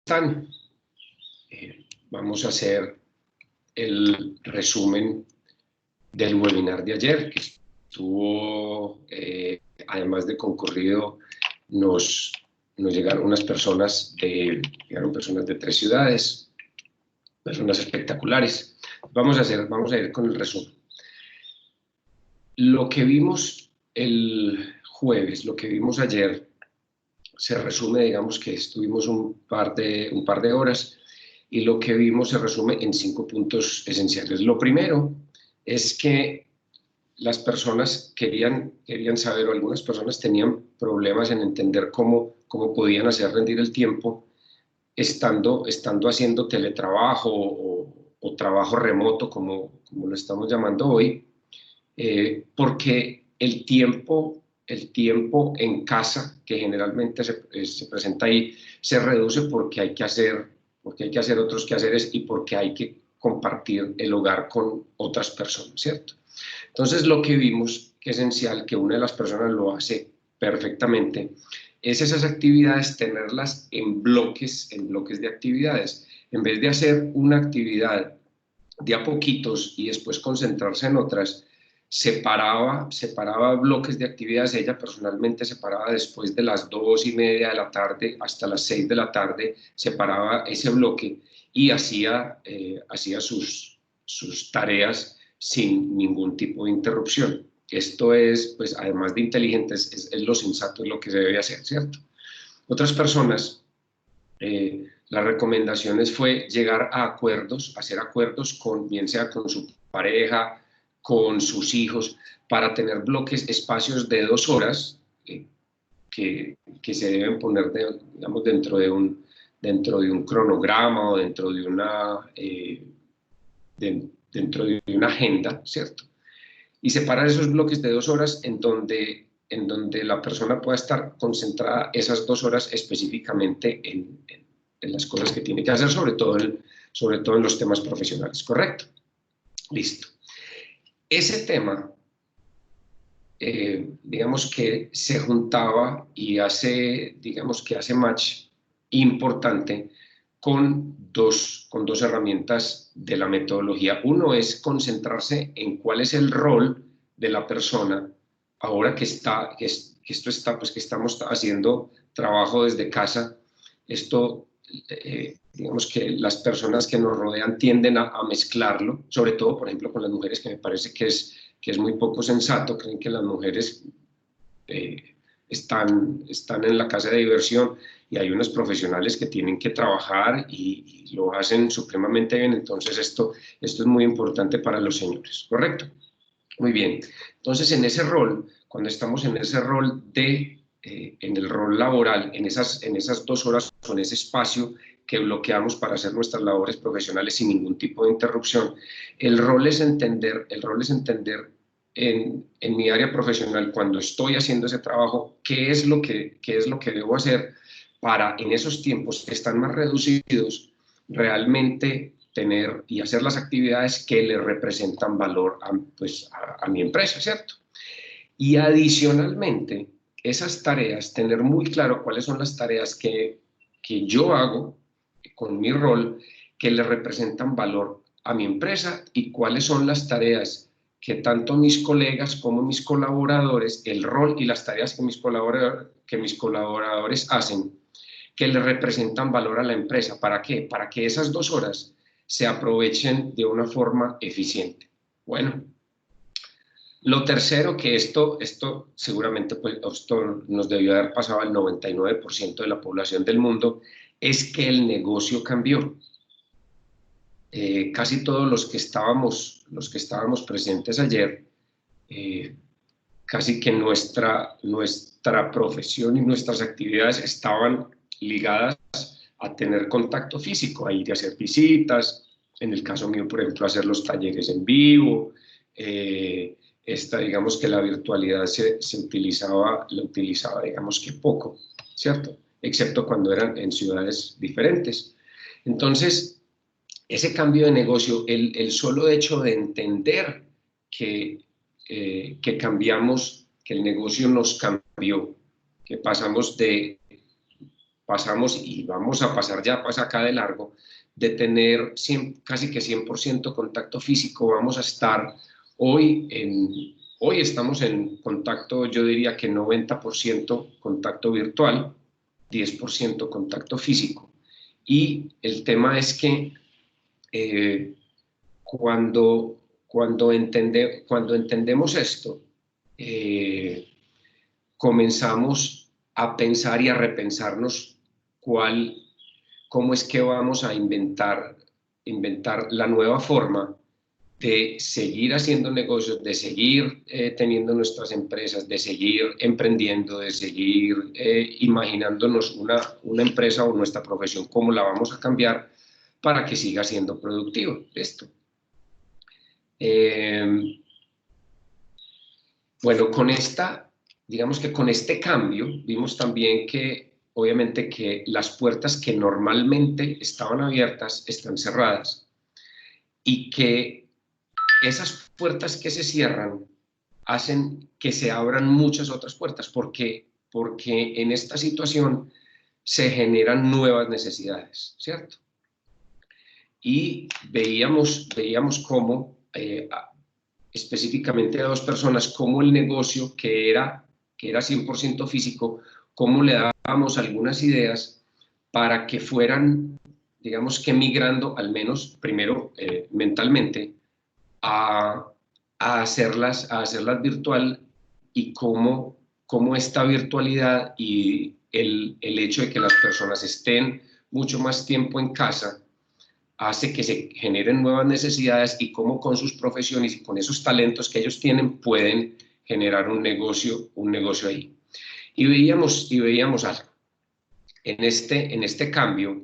están? Vamos a hacer el resumen del webinar de ayer, que estuvo, además de concurrido, nos llegaron unas personas llegaron personas de 3 ciudades, personas espectaculares. Vamos a ir con el resumen. Lo que vimos el jueves, lo que vimos ayer, se resume, digamos que estuvimos un par de horas, y lo que vimos se resume en 5 puntos esenciales. Lo primero es que las personas querían saber, o algunas personas tenían problemas en entender cómo podían hacer rendir el tiempo estando haciendo teletrabajo o trabajo remoto, como lo estamos llamando hoy, porque el tiempo en casa, que generalmente se presenta ahí, se reduce porque hay que hacer otros quehaceres y porque hay que compartir el hogar con otras personas, ¿cierto? Entonces, lo que vimos, que es esencial, que una de las personas lo hace perfectamente, es esas actividades, tenerlas en bloques de actividades. En vez de hacer una actividad de a poquitos y después concentrarse en otras, separaba bloques de actividades. Ella personalmente separaba después de las 2:30 de la tarde hasta las 6 de la tarde, separaba ese bloque y hacía sus tareas sin ningún tipo de interrupción. Esto es, pues, además de inteligente, es lo sensato, es lo que se debe hacer, ¿cierto? Otras personas, las recomendaciones fue llegar a acuerdos, hacer acuerdos bien sea con su pareja, con sus hijos, para tener bloques, espacios de 2 horas que se deben poner, digamos, dentro de un cronograma o dentro de una agenda, ¿cierto? Y separar esos bloques de 2 horas en donde la persona pueda estar concentrada esas 2 horas específicamente en las cosas que tiene que hacer, sobre todo en los temas profesionales, ¿correcto? Listo. Ese tema, digamos que se juntaba y hace match importante con dos herramientas de la metodología. Uno es concentrarse en cuál es el rol de la persona ahora que estamos haciendo trabajo desde casa. Esto, digamos que las personas que nos rodean tienden a mezclarlo, sobre todo, por ejemplo, con las mujeres, que me parece que es muy poco sensato. Creen que las mujeres están en la casa de diversión, y hay unos profesionales que tienen que trabajar y lo hacen supremamente bien. Entonces esto es muy importante para los señores, ¿correcto? Muy bien. Entonces, en ese rol, cuando estamos en ese rol en el rol laboral, en esas 2 horas, con ese espacio que bloqueamos para hacer nuestras labores profesionales sin ningún tipo de interrupción, el rol es entender en mi área profesional, cuando estoy haciendo ese trabajo, qué es lo que debo hacer para, en esos tiempos que están más reducidos, realmente tener y hacer las actividades que le representan valor a mi empresa, ¿cierto? Y adicionalmente, esas tareas, tener muy claro cuáles son las tareas que yo hago con mi rol, que le representan valor a mi empresa, y cuáles son las tareas que tanto mis colegas como mis colaboradores, el rol y las tareas que mis colaboradores hacen, que le representan valor a la empresa. ¿Para qué? Para que esas 2 horas se aprovechen de una forma eficiente. Bueno, lo tercero, que esto seguramente, pues, esto nos debió haber pasado al 99% de la población del mundo, es que el negocio cambió. Casi todos los que estábamos presentes ayer, casi que nuestra profesión y nuestras actividades estaban ligadas a tener contacto físico, a ir a hacer visitas, en el caso mío, por ejemplo, hacer los talleres en vivo. Digamos que la virtualidad la utilizaba, digamos que poco, ¿cierto? Excepto cuando eran en ciudades diferentes. Entonces, ese cambio de negocio, el solo hecho de entender que cambiamos, que el negocio nos cambió, que pasamos de pasamos y vamos a pasar ya pues acá de largo, de tener casi que 100% contacto físico, vamos a estar hoy estamos en contacto, yo diría que 90% contacto virtual, 10% contacto físico. Y el tema es que cuando entendemos esto, comenzamos a pensar y a repensarnos cómo es que vamos a inventar la nueva forma de seguir haciendo negocios, de seguir teniendo nuestras empresas, de seguir emprendiendo, de seguir imaginándonos una empresa o nuestra profesión, cómo la vamos a cambiar para que siga siendo productiva. Esto. Bueno, digamos que con este cambio vimos también que obviamente que las puertas que normalmente estaban abiertas están cerradas y que esas puertas que se cierran hacen que se abran muchas otras puertas, porque en esta situación se generan nuevas necesidades, ¿cierto? Y veíamos cómo, específicamente a dos personas, cómo el negocio que era 100% físico, cómo le dábamos algunas ideas para que fueran, digamos que migrando, al menos primero mentalmente, a hacerlas virtual, y cómo esta virtualidad y el hecho de que las personas estén mucho más tiempo en casa hace que se generen nuevas necesidades y cómo con sus profesiones y con esos talentos que ellos tienen pueden generar un negocio ahí. Y veíamos algo. En este cambio,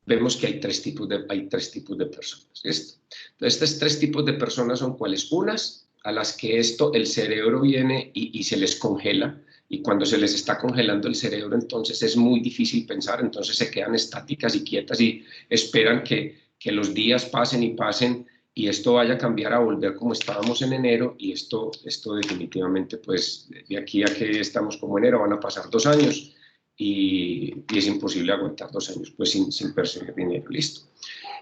vemos que hay tres tipos de personas. Entonces, estos tres tipos de personas son cuáles. Unas a las que el cerebro viene y se les congela, y cuando se les está congelando el cerebro, entonces es muy difícil pensar, entonces se quedan estáticas y quietas y esperan que los días pasen y pasen y esto vaya a cambiar, a volver como estábamos en enero, y esto definitivamente, pues de aquí a que estamos como enero van a pasar 2 años, y es imposible aguantar 2 años pues sin percibir dinero. Listo.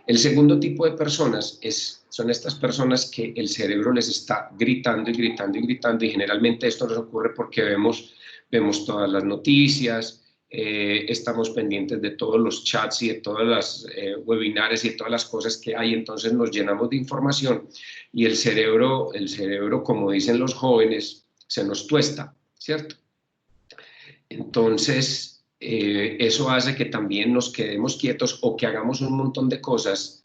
El segundo tipo de personas son estas personas que el cerebro les está gritando y gritando y gritando, y generalmente esto nos ocurre porque vemos todas las noticias, estamos pendientes de todos los chats y de todas las webinars y de todas las cosas que hay, entonces nos llenamos de información y el cerebro, como dicen los jóvenes, se nos tuesta, ¿cierto? Entonces, eso hace que también nos quedemos quietos o que hagamos un montón de cosas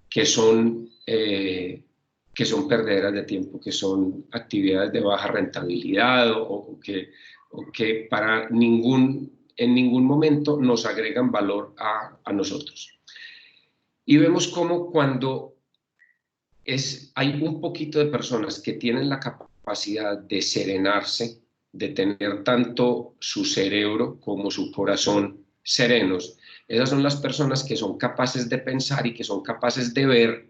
que son perdederas de tiempo, que son actividades de baja rentabilidad o que en ningún momento nos agregan valor a nosotros. Y vemos cómo cuando hay un poquito de personas que tienen la capacidad de serenarse, de tener tanto su cerebro como su corazón serenos, esas son las personas que son capaces de pensar y que son capaces de ver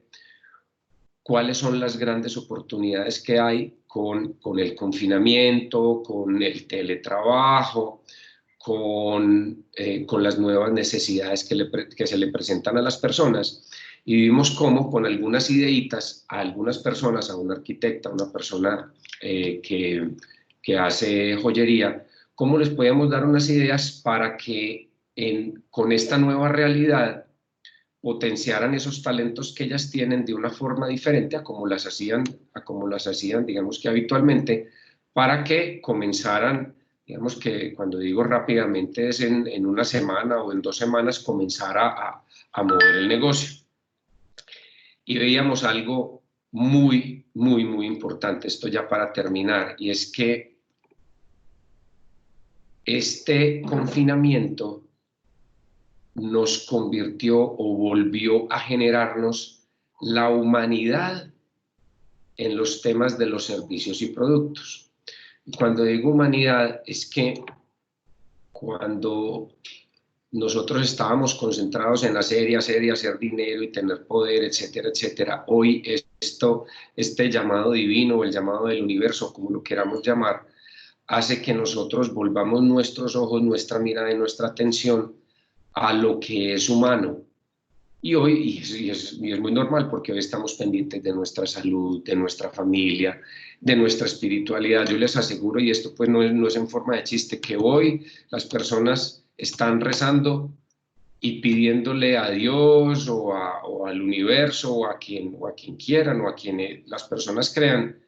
cuáles son las grandes oportunidades que hay con el confinamiento, con el teletrabajo, con las nuevas necesidades que se le presentan a las personas. Y vimos cómo con algunas ideitas a algunas personas, a una arquitecta, a una persona que hace joyería, cómo les podíamos dar unas ideas para que con esta nueva realidad potenciaran esos talentos que ellas tienen de una forma diferente a como las hacían, digamos que habitualmente, para que comenzaran, digamos que cuando digo rápidamente es en una semana o en 2 semanas, comenzara a mover el negocio. Y veíamos algo muy, muy, muy importante, esto ya para terminar, y es que este confinamiento nos convirtió o volvió a generarnos la humanidad en los temas de los servicios y productos. Y cuando digo humanidad es que cuando nosotros estábamos concentrados en hacer y hacer y hacer dinero y tener poder, etcétera, etcétera, hoy este llamado divino o el llamado del universo, como lo queramos llamar, hace que nosotros volvamos nuestros ojos, nuestra mirada y nuestra atención a lo que es humano. Y hoy, y es muy normal, porque hoy estamos pendientes de nuestra salud, de nuestra familia, de nuestra espiritualidad. Yo les aseguro, y esto pues no es en forma de chiste, que hoy las personas están rezando y pidiéndole a Dios o al universo o a quien quieran o a quien las personas crean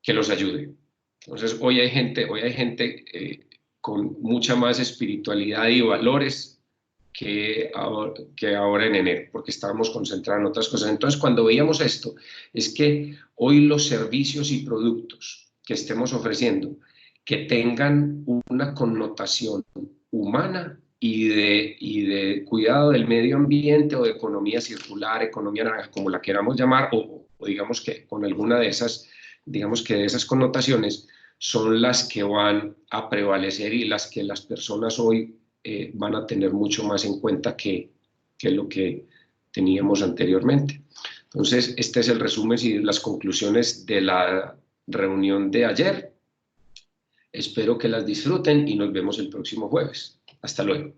que los ayude. Entonces hoy hay gente con mucha más espiritualidad y valores que ahora en enero, porque estábamos concentrados en otras cosas. Entonces, cuando veíamos esto, es que hoy los servicios y productos que estemos ofreciendo, que tengan una connotación humana y de cuidado del medio ambiente o de economía circular, economía naranja, como la queramos llamar, o digamos que con alguna de esas, digamos que de esas connotaciones, son las que van a prevalecer y las que las personas hoy van a tener mucho más en cuenta que lo que teníamos anteriormente. Entonces, este es el resumen y las conclusiones de la reunión de ayer. Espero que las disfruten y nos vemos el próximo jueves. Hasta luego.